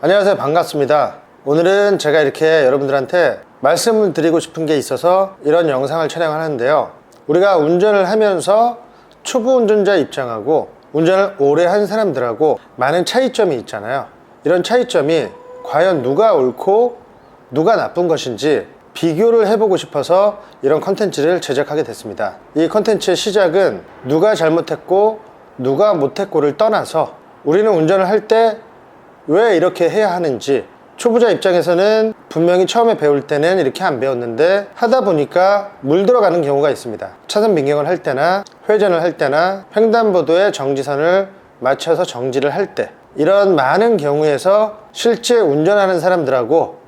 안녕하세요, 반갑습니다. 오늘은 제가 이렇게 여러분들한테 말씀을 드리고 싶은 게 있어서 이런 영상을 촬영하는데요, 우리가 운전을 하면서 초보 운전자 입장하고 운전을 오래 한 사람들하고 많은 차이점이 있잖아요. 이런 차이점이 과연 누가 옳고 누가 나쁜 것인지 비교를 해보고 싶어서 이런 컨텐츠를 제작하게 됐습니다. 이 컨텐츠의 시작은 누가 잘못했고 누가 못했고를 떠나서 우리는 운전을 할 때 왜 이렇게 해야 하는지, 초보자 입장에서는 분명히 처음에 배울 때는 이렇게 안 배웠는데 하다 보니까 물들어가는 경우가 있습니다. 차선 변경을 할 때나 회전을 할 때나 횡단보도에 정지선을 맞춰서 정지를 할 때, 이런 많은 경우에서 실제 운전하는 사람들하고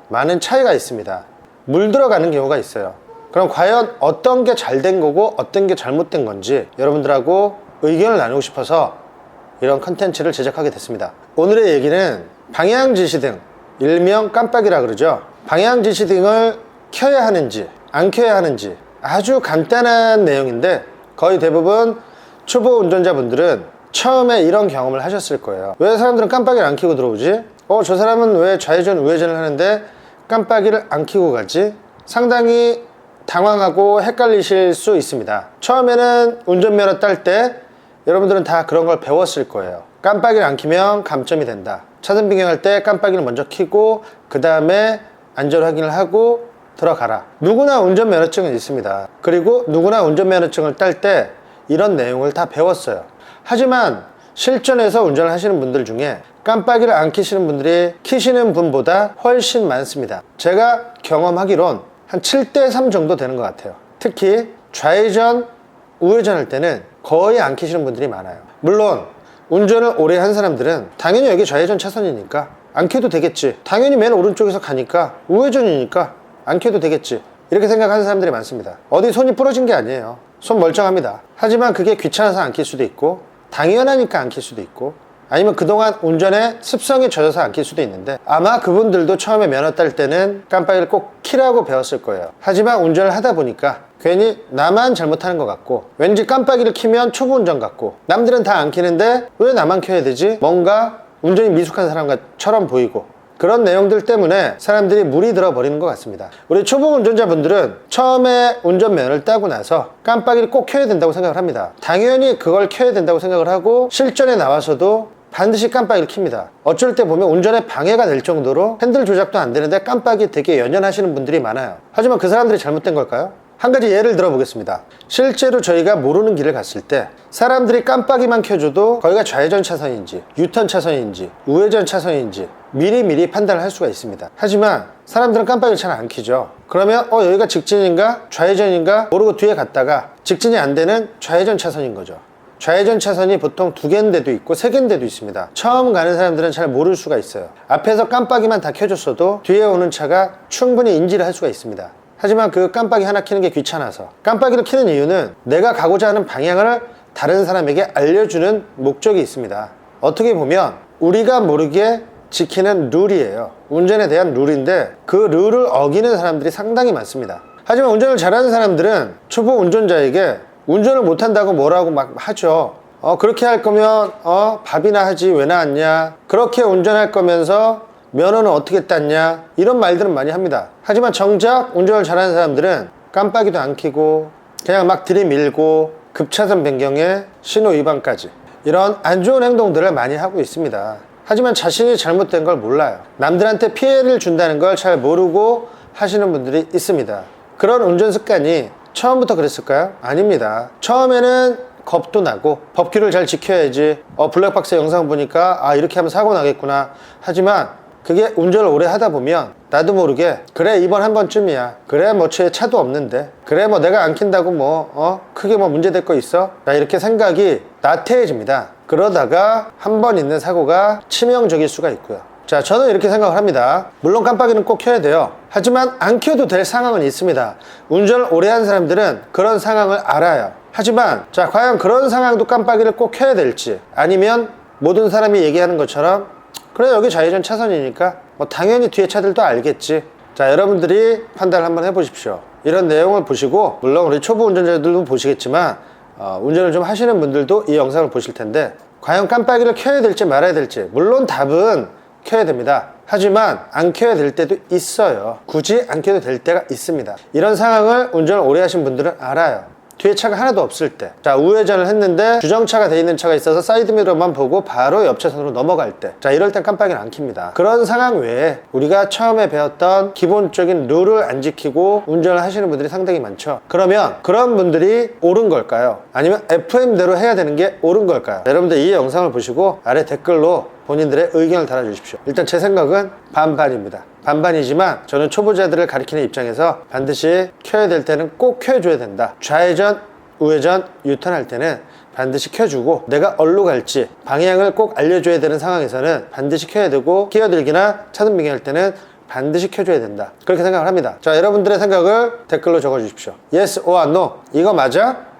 많은 차이가 있습니다. 물들어가는 경우가 있어요. 그럼 과연 어떤 게 잘 된 거고 어떤 게 잘못된 건지 여러분들하고 의견을 나누고 싶어서 이런 컨텐츠를 제작하게 됐습니다. 오늘의 얘기는 방향지시등, 일명 깜빡이라 그러죠. 방향지시등을 켜야 하는지 안 켜야 하는지 아주 간단한 내용인데, 거의 대부분 초보 운전자분들은 처음에 이런 경험을 하셨을 거예요. 왜 사람들은 깜빡이를 안 켜고 들어오지? 저 사람은 왜 좌회전 우회전을 하는데 깜빡이를 안 켜고 가지? 상당히 당황하고 헷갈리실 수 있습니다. 처음에는 운전면허 딸 때 여러분들은 다 그런 걸 배웠을 거예요. 깜빡이를 안 켜면 감점이 된다. 차선 변경할 때 깜빡이를 먼저 켜고 그 다음에 안전 확인을 하고 들어가라. 누구나 운전면허증은 있습니다. 그리고 누구나 운전면허증을 딸 때 이런 내용을 다 배웠어요. 하지만 실전에서 운전을 하시는 분들 중에 깜빡이를 안 켜시는 분들이 켜시는 분보다 훨씬 많습니다. 제가 경험하기론 한 7대3 정도 되는 것 같아요. 특히 좌회전 우회전 할 때는 거의 안 켜시는 분들이 많아요. 물론 운전을 오래 한 사람들은 당연히 여기 좌회전 차선이니까 안 켜도 되겠지, 당연히 맨 오른쪽에서 가니까 우회전이니까 안 켜도 되겠지, 이렇게 생각하는 사람들이 많습니다. 어디 손이 부러진 게 아니에요. 손 멀쩡합니다. 하지만 그게 귀찮아서 안 켤 수도 있고, 당연하니까 안 켤 수도 있고, 아니면 그동안 운전에 습성이 젖어서 안 켤 수도 있는데, 아마 그분들도 처음에 면허 딸 때는 깜빡이를 꼭 켜라고 배웠을 거예요. 하지만 운전을 하다 보니까 괜히 나만 잘못하는 것 같고, 왠지 깜빡이를 켜면 초보 운전 같고, 남들은 다 안 켜는데 왜 나만 켜야 되지? 뭔가 운전이 미숙한 사람처럼 보이고, 그런 내용들 때문에 사람들이 물이 들어버리는 것 같습니다. 우리 초보 운전자분들은 처음에 운전면허를 따고 나서 깜빡이를 꼭 켜야 된다고 생각을 합니다. 당연히 그걸 켜야 된다고 생각을 하고 실전에 나와서도 반드시 깜빡이를 켭니다. 어쩔 때 보면 운전에 방해가 될 정도로 핸들 조작도 안 되는데 깜빡이 되게 연연하시는 분들이 많아요. 하지만 그 사람들이 잘못된 걸까요? 한 가지 예를 들어보겠습니다. 실제로 저희가 모르는 길을 갔을 때 사람들이 깜빡이만 켜줘도 거기가 좌회전 차선인지 유턴 차선인지 우회전 차선인지 미리미리 판단을 할 수가 있습니다. 하지만 사람들은 깜빡이를 잘 안 켜죠. 그러면 여기가 직진인가 좌회전인가 모르고 뒤에 갔다가 직진이 안 되는 좌회전 차선인 거죠. 좌회전 차선이 보통 2개인데도 있고 3개인데도 있습니다. 처음 가는 사람들은 잘 모를 수가 있어요. 앞에서 깜빡이만 다 켜줬어도 뒤에 오는 차가 충분히 인지를 할 수가 있습니다. 하지만 그 깜빡이 하나 켜는 게 귀찮아서, 깜빡이를 켜는 이유는 내가 가고자 하는 방향을 다른 사람에게 알려주는 목적이 있습니다. 어떻게 보면 우리가 모르게 지키는 룰이에요. 운전에 대한 룰인데 그 룰을 어기는 사람들이 상당히 많습니다. 하지만 운전을 잘하는 사람들은 초보 운전자에게 운전을 못한다고 뭐라고 막 하죠. 그렇게 할 거면 밥이나 하지 왜 나왔냐, 그렇게 운전할 거면서 면허는 어떻게 땄냐, 이런 말들은 많이 합니다. 하지만 정작 운전을 잘하는 사람들은 깜빡이도 안 켜고 그냥 막 들이밀고 급차선 변경에 신호 위반까지, 이런 안 좋은 행동들을 많이 하고 있습니다. 하지만 자신이 잘못된 걸 몰라요. 남들한테 피해를 준다는 걸 잘 모르고 하시는 분들이 있습니다. 그런 운전 습관이 처음부터 그랬을까요? 아닙니다. 처음에는 겁도 나고 법규를 잘 지켜야지, 블랙박스 영상 보니까 이렇게 하면 사고 나겠구나. 하지만 그게 운전을 오래 하다 보면 나도 모르게 그래 이번 한 번쯤이야, 그래 뭐 제 차도 없는데, 그래 뭐 내가 안 킨다고 크게 문제될 거 있어? 이렇게 생각이 나태해집니다. 그러다가 한 번 있는 사고가 치명적일 수가 있고요. 자, 저는 이렇게 생각을 합니다. 물론 깜빡이는 꼭 켜야 돼요. 하지만 안 켜도 될 상황은 있습니다. 운전을 오래 한 사람들은 그런 상황을 알아요. 하지만 자, 과연 그런 상황도 깜빡이를 꼭 켜야 될지, 아니면 모든 사람이 얘기하는 것처럼 그래 여기 좌회전 차선이니까 당연히 뒤에 차들도 알겠지, 자, 여러분들이 판단을 한번 해보십시오. 이런 내용을 보시고, 물론 우리 초보 운전자들도 보시겠지만 운전을 좀 하시는 분들도 이 영상을 보실 텐데, 과연 깜빡이를 켜야 될지 말아야 될지, 물론 답은 켜야 됩니다. 하지만 안 켜야 될 때도 있어요. 굳이 안 켜도 될 때가 있습니다. 이런 상황을 운전을 오래 하신 분들은 알아요. 뒤에 차가 하나도 없을 때, 자, 우회전을 했는데 주정차가 돼 있는 차가 있어서 사이드미러만 보고 바로 옆 차선으로 넘어갈 때, 자, 이럴 땐 깜빡이는 안 켭니다. 그런 상황 외에 우리가 처음에 배웠던 기본적인 룰을 안 지키고 운전을 하시는 분들이 상당히 많죠. 그러면 그런 분들이 옳은 걸까요? 아니면 FM대로 해야 되는 게 옳은 걸까요? 여러분들 이 영상을 보시고 아래 댓글로 본인들의 의견을 달아주십시오. 일단 제 생각은 반반입니다. 반반이지만 저는 초보자들을 가리키는 입장에서 반드시 켜야 될 때는 꼭 켜줘야 된다. 좌회전, 우회전, 유턴할 때는 반드시 켜주고, 내가 어디로 갈지 방향을 꼭 알려줘야 되는 상황에서는 반드시 켜야 되고, 끼어들기나 차선 변경할 때는 반드시 켜줘야 된다. 그렇게 생각을 합니다. 자, 여러분들의 생각을 댓글로 적어주십시오. Yes or No. 이거 맞아?